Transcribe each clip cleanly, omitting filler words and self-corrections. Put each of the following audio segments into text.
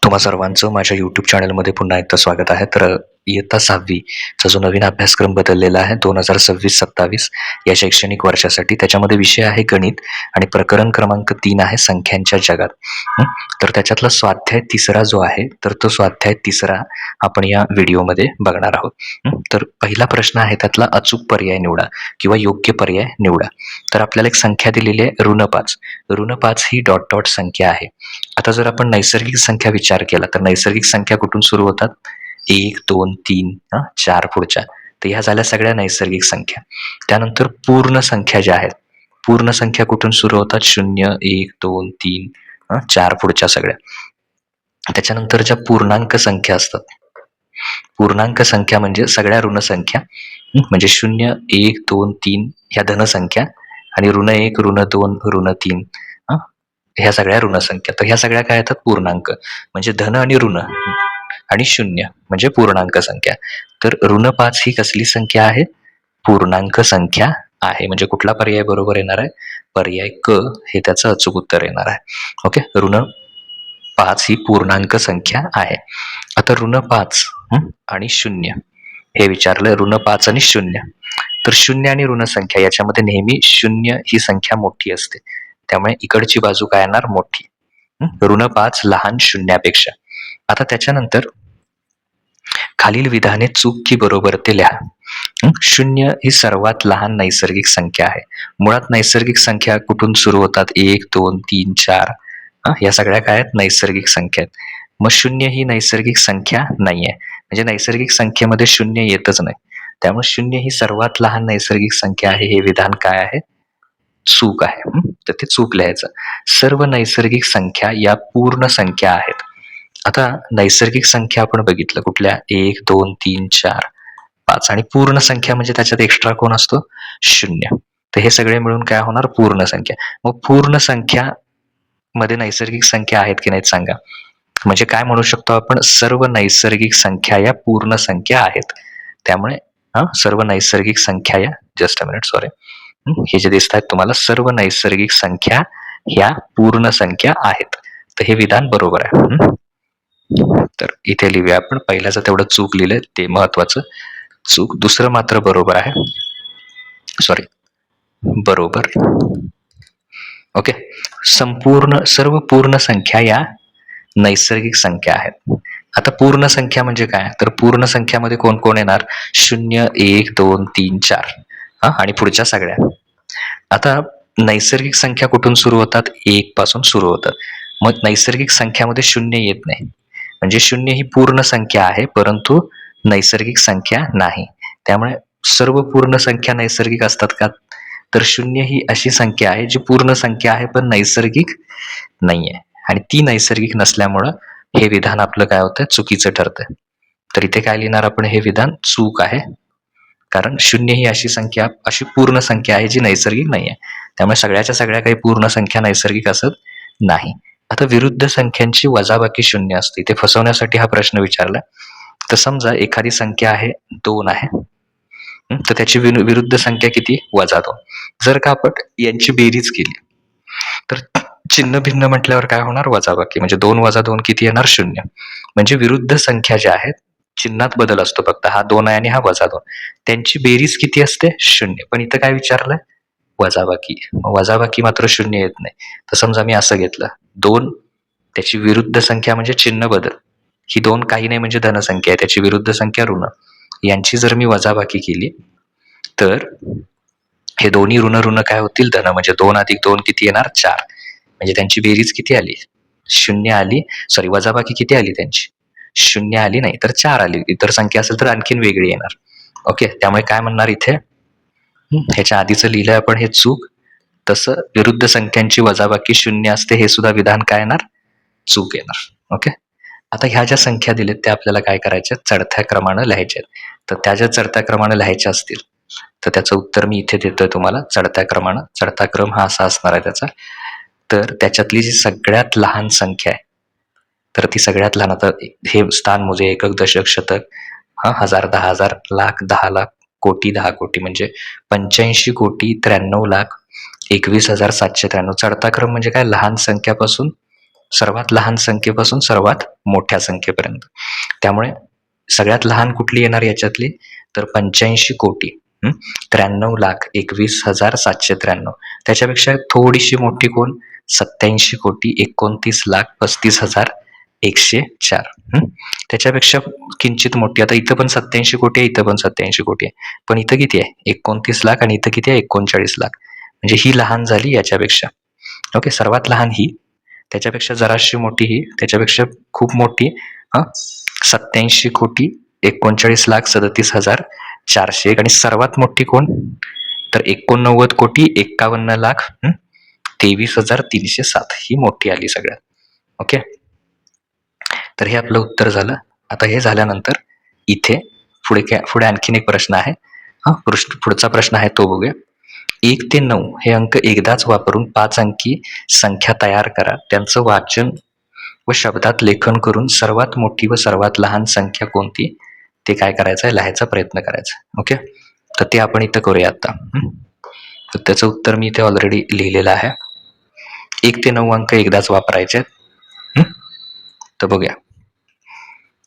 तुम्हा सर्वांचं माझ्या YouTube चॅनलमध्ये पुन्हा एकदा स्वागत आहे. तर इयत्ता 6वी चा जो नवीन अभ्यासक्रम बदललेला आहे 2026-27 या शैक्षणिक वर्षासाठी, त्याच्यामध्ये विषय आहे गणित आणि प्रकरण क्रमांक 3 आहे संख्यांच्या जगात. तर त्याच्यातला स्वाध्याय 3रा जो आहे, तर तो स्वाध्याय 3रा आपण या व्हिडिओमध्ये बघणार आहोत. तर पहिला प्रश्न आहे, त्यातला अचूक पर्याय निवडा किंवा योग्य पर्याय निवडा. तर आपल्याला एक संख्या दिलेली आहे ऋण 5. ऋण 5 ही डॉट डॉट संख्या आहे. आता जर आपण नैसर्गिक संख्या विचार केला तर नैसर्गिक संख्या कुठून सुरू होतात? 1, 2, 3, 4 पुढच्या. तर ह्या झाल्या सगळ्या नैसर्गिक संख्या. त्यानंतर पूर्ण संख्या ज्या आहेत, पूर्ण संख्या कुठून सुरू होतात? 0, 1, 2, 3, 4 पुढच्या सगळ्या. त्याच्यानंतर ज्या पूर्णांक संख्या असतात, पूर्णांक संख्या म्हणजे सगळ्या ऋण संख्या, म्हणजे 0, 1, 2, 3 ह्या धनसंख्या आणि ऋण 1, ऋण 2, ऋण 3 ह्या सगळ्या ऋण संख्या. तर ह्या सगळ्या काय येतात? पूर्णांक. म्हणजे धन आणि ऋण आणि 0 म्हणजे पूर्णांक संख्या. तर ऋण 5 ही कसली संख्या आहे? पूर्णांक संख्या आहे. म्हणजे कुठला पर्याय बरोबर येणार आहे? पर्याय क हे त्याचं अचूक उत्तर येणार आहे. ओके, ऋण 5 ही पूर्णांक संख्या आहे. आता ऋण 5 आणि 0 हे विचारलं. ऋण 5 आणि 0. तर 0 आणि ऋण संख्या याच्यामध्ये नेहमी 0 ही संख्या मोठी असते, त्यामुळे इकडची बाजू काय येणार? मोठी. ऋण 5 लहान 0पेक्षा. आता त्याच्यानंतर खालील विधाने चूक की बरोबर ते लिहा. 0 ही सर्वात लहान नैसर्गिक संख्या आहे. मुळात नैसर्गिक संख्या कुठून सुरू होतात? 1, 2, 3, 4 या सगळ्या काय आहेत? नैसर्गिक संख्या आहेत. मग 0 ही नैसर्गिक संख्या नाहीये, म्हणजे नैसर्गिक संख्येमध्ये 0 येतच नाही. त्यामुळे 0 ही सर्वात लहान नैसर्गिक संख्या आहे. हे विधान काय आहे? चूक आहे. तर ते चूक लिहायचं. सर्व नैसर्गिक संख्या या पूर्ण संख्या आहेत. आता नैसर्गिक संख्या आपण बघितलं कुठल्या? 1, 2, 3, 4, 5 आणि पूर्ण संख्या म्हणजे त्याच्यात एक्स्ट्रा कोण असतो? 0. तर हे सगळे मिळून काय होणार? पूर्ण संख्या. मग पूर्ण संख्या मध्ये नैसर्गिक संख्या आहेत की नाहीत सांगा? म्हणजे काय म्हणू शकतो आपण? सर्व नैसर्गिक संख्या या पूर्ण संख्या आहेत. त्यामुळे सर्व नैसर्गिक संख्या या जस्ट अ मिनिट सॉरी हे जे दिसत आहेत तुम्हाला, सर्व नैसर्गिक संख्या ह्या पूर्ण संख्या आहेत. तर हे विधान बरोबर आहे. तर इथे लिहूया आपण. पहिल्याचं तेवढं चूक लिहिलंय ते महत्वाचं. चूक. दुसरं मात्र बरोबर आहे. सॉरी, बरोबर. ओके. सर्व पूर्ण संख्या या नैसर्गिक संख्या आहेत. आता पूर्ण संख्या म्हणजे काय? तर पूर्ण संख्यामध्ये कोण कोण येणार? 0, 1, 2, 3, 4 आणि पुढच्या सगळ्या. आता नैसर्गिक संख्या कुठून सुरू होतात? 1 पासून सुरू होतात. मग नैसर्गिक संख्यामध्ये 0 येत नाही, म्हणजे 0 ही पूर्ण संख्या आहे, परंतु नैसर्गिक संख्या नाही. त्यामुळे सर्व पूर्ण संख्या नैसर्गिक असतात का? तर 0 ही अशी संख्या आहे जी पूर्ण संख्या आहे पण नैसर्गिक नाहीये, आणि ती नैसर्गिक नसल्यामुळं हे विधान आपलं काय होतं? चुकीचं ठरतंय. तर इथे काय लिहिणार आपण? हे विधान चूक आहे, कारण 0 ही अशी संख्या, अशी पूर्ण संख्या आहे जी नैसर्गिक नाही आहे. त्यामुळे सगळ्याच्या सगळ्या काही पूर्ण संख्या नैसर्गिक असत नाही. आता विरुद्ध संख्यांची वजाबाकी 0 असते. ते फसवण्यासाठी हा प्रश्न विचारला. तर समजा एखादी संख्या आहे 2 आहे, तर त्याची विरुद्ध संख्या किती? -2. जर का आपण यांची बेरीज केली तर चिन्ह भिन्न म्हटल्यावर काय होणार? वजाबाकी. म्हणजे 2 - 2 किती येणार? 0. म्हणजे विरुद्ध संख्या ज्या आहेत चिन्हात बदल असतो फक्त. हा 2 आहे आणि हा -2. त्यांची बेरीज किती असते? 0. पण इथं काय विचारलंय? वजाबाकी. वजाबाकी मात्र 0 येत नाही. तर समजा मी असं घेतलं, 2 त्याची विरुद्ध संख्या म्हणजे चिन्ह बदल. ही 2 काही नाही म्हणजे धनसंख्या आहे, त्याची विरुद्ध संख्या ऋण. यांची जर मी वजाबाकी केली तर हे दोन्ही ऋण ऋण काय होतील? धन. म्हणजे 2 + 2 किती येणार? 4. म्हणजे त्यांची बेरीज किती आली? 0 आली. सॉरी, वजाबाकी किती आली त्यांची? 0 आली नाही तर 4 आली. इतर संख्या असेल तर आणखीन वेगळी येणार. ओके, त्यामुळे काय म्हणणार इथे? ह्याच्या आधीचं लिहिलंय आपण हे चूक. तसं विरुद्ध संख्यांची वजाबाकी 0 असते, हे सुद्धा विधान काय येणार? चूक येणार. ओके. आता ह्या ज्या संख्या दिल्यात त्या आपल्याला काय करायच्या? चढत्या क्रमानं लिहायच्या. तर त्या ज्या चढत्या क्रमानं लिहायच्या असतील तर त्याचं उत्तर मी इथे देतोय तुम्हाला. चढत्या क्रमानं. चढता क्रम हा असा असणार आहे त्याचा. तर त्याच्यातली जी सगळ्यात लहान संख्या आहे, तर ती सगळ्यात लहान, आता हे स्थान मोजे एकक, दशक, शतक, हजार, 10,000, लाख, 10 लाख, कोटी, 10 कोटी, म्हणजे 85,93,00,000, 21,793. चढता क्रम म्हणजे काय? लहान संख्यापासून सर्वात लहान संख्येपासून सर्वात मोठ्या संख्येपर्यंत. त्यामुळे सगळ्यात लहान कुठली येणार याच्यातली, तर 85 कोटी 93,21,793. त्याच्यापेक्षा थोडीशी मोठी कोण, 87 कोटी 29,35,104. त्याच्यापेक्षा किंचित मोठी, आता इथं पण 87 कोटी आहे, इथं पण 87 कोटी आहे, पण इथं किती आहे 29 लाख आणि इथं किती आहे 39 लाख. म्हणजे ही लहान झाली याच्यापेक्षा. ओके, सर्वात लहान ही, त्याच्यापेक्षा जराशी मोठी ही, त्याच्यापेक्षा खूप मोठी 87 कोटी 39,37,401 आणि सर्वात मोठी कोण, तर 89 कोटी 51,23,307 ही मोठी आली सगळ्यात. ओके, तर हे आपलं उत्तर झालं. आता हे झाल्यानंतर इथे पुढे आणखीन एक प्रश्न आहे. पुढचा प्रश्न आहे तो बघूया. 1 ते 9 हे अंक एकदाच वापरून 5 अंकी संख्या तयार करा. त्यांचं वाचन व शब्दात लेखन करून सर्वात मोठी व सर्वात लहान संख्या कोणती ते काय करायचं आहे, लिहायचा प्रयत्न करायचा. ओके, तर ते आपण इथं करूया आता. तर त्याचं उत्तर मी इथे ऑलरेडी लिहिलेलं आहे. 1 ते 9 अंक एकदाच वापरायचे. तर बघूया.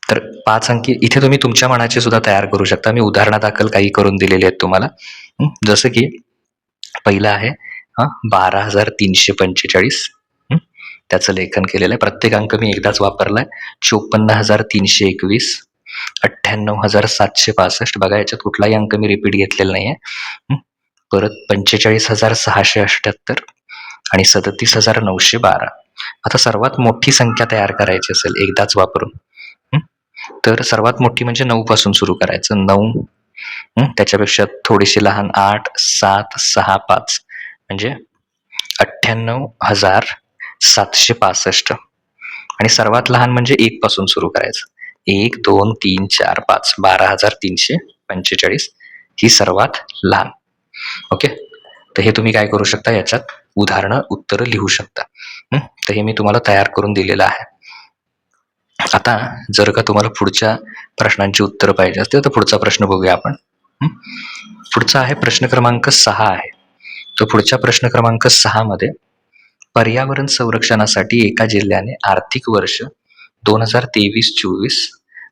तर 5 अंकी इथे तुम्ही तुमच्या मनाचे सुद्धा तयार करू शकता. मी उदाहरणादाखल काही करून दिलेले आहेत तुम्हाला. जसं की पहिलं आहे 12,345. त्याचं लेखन केलेलं आहे. प्रत्येक अंक मी एकदाच वापरलाय. 54,321, 98,765. बघा, याच्यात कुठलाही अंक मी रिपीट घेतलेला नाहीये. परत 45,678 आणि 37,912. आता सर्वात मोठी संख्या तयार करायची असेल एकदाच वापरून, तर सर्वात मोठी म्हणजे 9 पासून सुरू करायचं. 9, त्याच्यापेक्षा थोडीशी लहान 8, 7, 6, 5 म्हणजे 98,765 आणि सर्वात लहान म्हणजे 1 पासून सुरू करायचं. 1, 2, 3, 4, 5 12,345 ही सर्वात लहान. ओके, तर हे तुम्ही काय करू शकता, याच्यात उदाहरणं उत्तरं लिहू शकता. तर हे मी तुम्हाला तयार करून दिलेलं आहे. आता जर का तुम्हाला पुढच्या प्रश्नांची उत्तरं पाहिजे असतील तर पुढचा प्रश्न बघूया आपण. पुढचा आहे प्रश्न क्रमांक 6 आहे. तर पुढच्या प्रश्न क्रमांक 6 मध्ये पर्यावरण संरक्षणासाठी एका जिल्ह्याने आर्थिक वर्ष 2023-24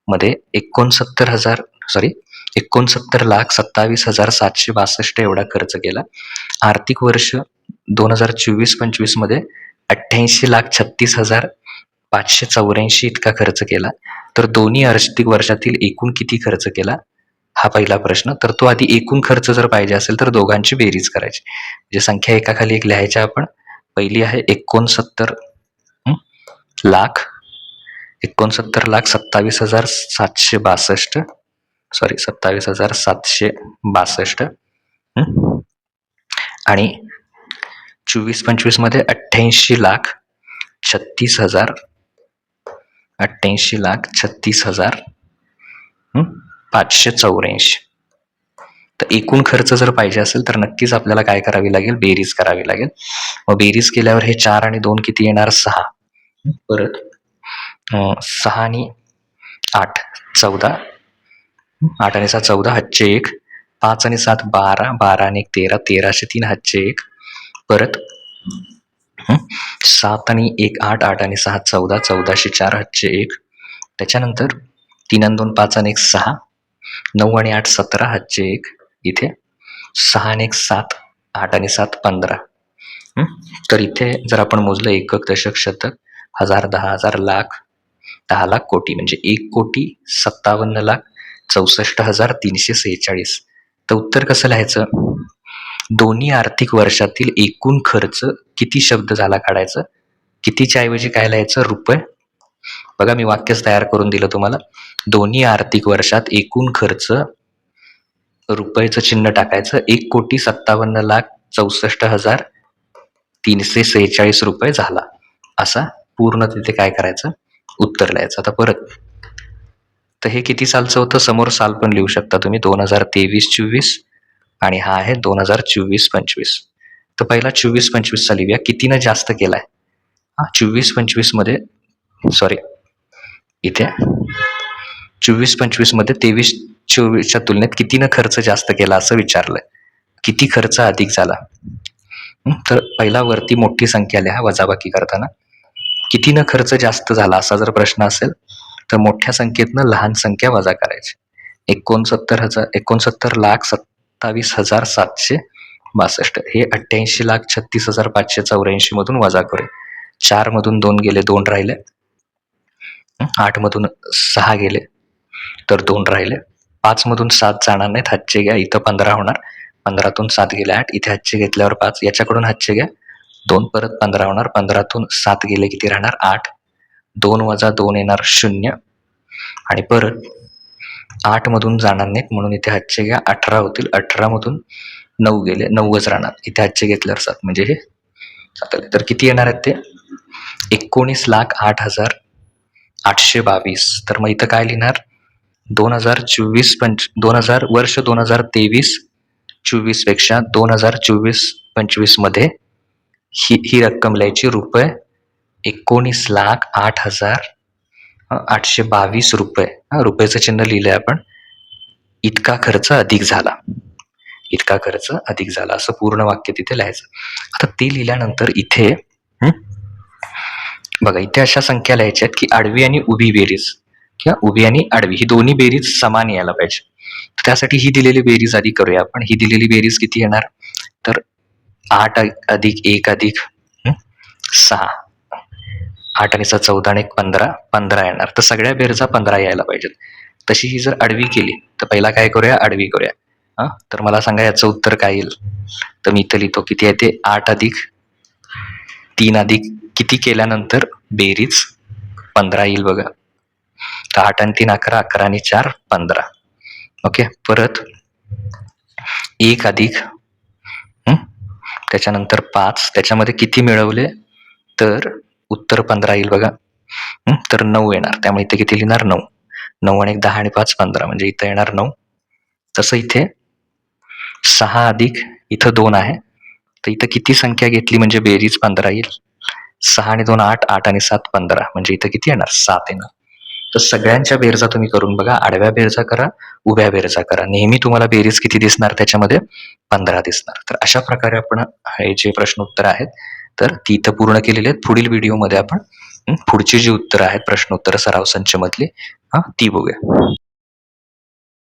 मध्ये 69,27,762 एवढा खर्च केला. आर्थिक वर्ष 2024-25 मध्ये 88,36,584 इतका खर्च केला. तर दोन्ही आर्थिक वर्षातील एकूण किती खर्च केला, हा पहिला प्रश्न. तर तो आधी एकूण खर्च जर पाहिजे असेल तर दोघांची बेरीज करायची, म्हणजे संख्या एकाखाली एक लिहायच्या आपण. पहिली आहे 69,27,762 आणि 24-25 मध्ये 88,36,584. तर एकूण खर्च जर पाहिजे असेल तर नक्कीच आपल्याला काय करावी लागेल, बेरीज करावी लागेल. मग बेरीज केल्यावर हे 4 आणि 2 किती येणार, 6. परत 6 आणि 8 14, 8 आणि 7 14, हातचे 1, 5 आणि 7 12, 12 आणि 1 13, 1303 हातचे 1. परत 7 आणि 1 8, 8 आणि 6 14, 1404 हातचे 1. त्याच्यानंतर 3 आणि 2 5 आणि 1 6, 9 आणि 8 17 हातचे 1. इथे 6 आणि 1 7, 8 आणि 7 15. तर इथे जर आपण मोजलं एकक दशक शतक हजार 10,000 लाख 10 लाख कोटी म्हणजे 1,57,64,346. तर उत्तर कसं लिहायचं, दोन्ही आर्थिक वर्षातील एकूण खर्च किती शब्द झाला काढायचं. कितीच्या ऐवजी काय लिहायचं, रुपये. बघा, मी वाक्यच तयार करून दिलं तुम्हाला. दोन्ही आर्थिक वर्षात एकूण खर्च रुपयेचं चिन्ह टाकायचं. 1,57,64,346 रुपये झाला, असा पूर्ण तिथे काय करायचं, उत्तर लिहायचं. आता परत, तर हे किती सालचं होतं, समोर साल पण लिहू शकता तुम्ही, 2023-24 आणि हा आहे 2024-25. तर पहिला 24-25 चा लिहूया. कितीनं जास्त केलाय, 24-25 मध्ये, सॉरी इथे 24-25 मध्ये 23-24च्या तुलनेत कितीनं खर्च जास्त केला असं विचारलंय. किती खर्च अधिक झाला. तर पहिला वरती मोठी संख्या लिहा वजाबाकी करताना. कितीनं खर्च जास्त झाला असा जर प्रश्न असेल तर मोठ्या संख्येतनं लहान संख्या वजा करायची. 69,27,762 हे 88,36,584 मधून वजा करूया. 4 मधून 2 गेले, 2 राहिले. 8 मधून 6 गेले तर 2 राहिले. 5 मधून 7 जाणार नाहीत, हातचे घ्या. इथं 15 होणार. 15तून 7 गेले 8, इथे हातचे घेतल्यावर 5, याच्याकडून हातचे घ्या. 2 परत 15 होणार. 15तून 7 गेले किती राहणार 8. 2 वजा 2 येणार 0 आणि परत 8 मधून जाणार नाहीत म्हणून इथे हातचे घ्या. 18 होतील. 18 मधून 9 गेले, 9च राहणार. इथे हातचे घेतल्यावर 7 म्हणजे हे 7 आले. तर किती येणार आहेत ते 19,08,822. तर मग इथं काय लिहिणार 2024 वर्ष 2023-24 पेक्षा 2024-25 मध्ये ही रक्कम लिहायची. रुपये 19,08,822 रुपये. रुपयाचं चिन्ह लिहिलंय आपण. इतका खर्च अधिक झाला. इतका खर्च अधिक झाला असं पूर्ण वाक्य तिथे लिहायचं. आता ते लिहिल्यानंतर इथे बघा, इथे अशा संख्या लिहायच्या आहेत की आडवी आणि उभी बेरीज किंवा उभी आणि आडवी ही दोन्ही बेरीज समान यायला पाहिजे. त्यासाठी ही दिलेली बेरीज आधी करूया आपण. ही दिलेली बेरीज किती येणार तर 8 अधिक 1 अधिक 6, 8 आणि 6 14 आणि 15, 15 येणार. तर सगळ्या बेरजा 15 यायला पाहिजेत. तशी ही जर आडवी केली तर पहिला काय करूया, आडवी करूया. तर मला सांगा याचं उत्तर काय येईल. तर मी इथं लिहितो किती आहे ते 8 अधिक 3 अधिक किती केल्यानंतर बेरीज 15 येईल बघा. तर 8 आणि 3 11, 11 आणि 4 15. ओके. परत 1 अधिक त्याच्यानंतर 5, त्याच्यामध्ये किती मिळवले तर उत्तर 15 येईल बघा. तर 9 येणार. त्यामुळे इथे किती लिहिणार 9. 9 आणि 10 आणि 5 15 म्हणजे इथं येणार 9. तसं इथे 6 अधिक इथं 2 आहे. तर इथं किती संख्या घेतली म्हणजे बेरीज 15 येईल. 6 आणि 2 8, 8 आणि 7 15 म्हणजे इथं किती येणार 7 येणार. तर सगळ्यांच्या बेरजा तुम्ही करून बघा. आडव्या बेरजा करा, उभ्या बेरजा करा. नेहमी तुम्हाला बेरीज किती दिसणार त्याच्यामध्ये 15 दिसणार. तर अशा प्रकारे आपण हे जे प्रश्न उत्तर आहेत तर ती इथं पूर्ण केलेली आहेत. पुढील व्हिडिओमध्ये आपण पुढची जी उत्तरं आहेत प्रश्नोत्तर सराव संच मधली ती बघूया.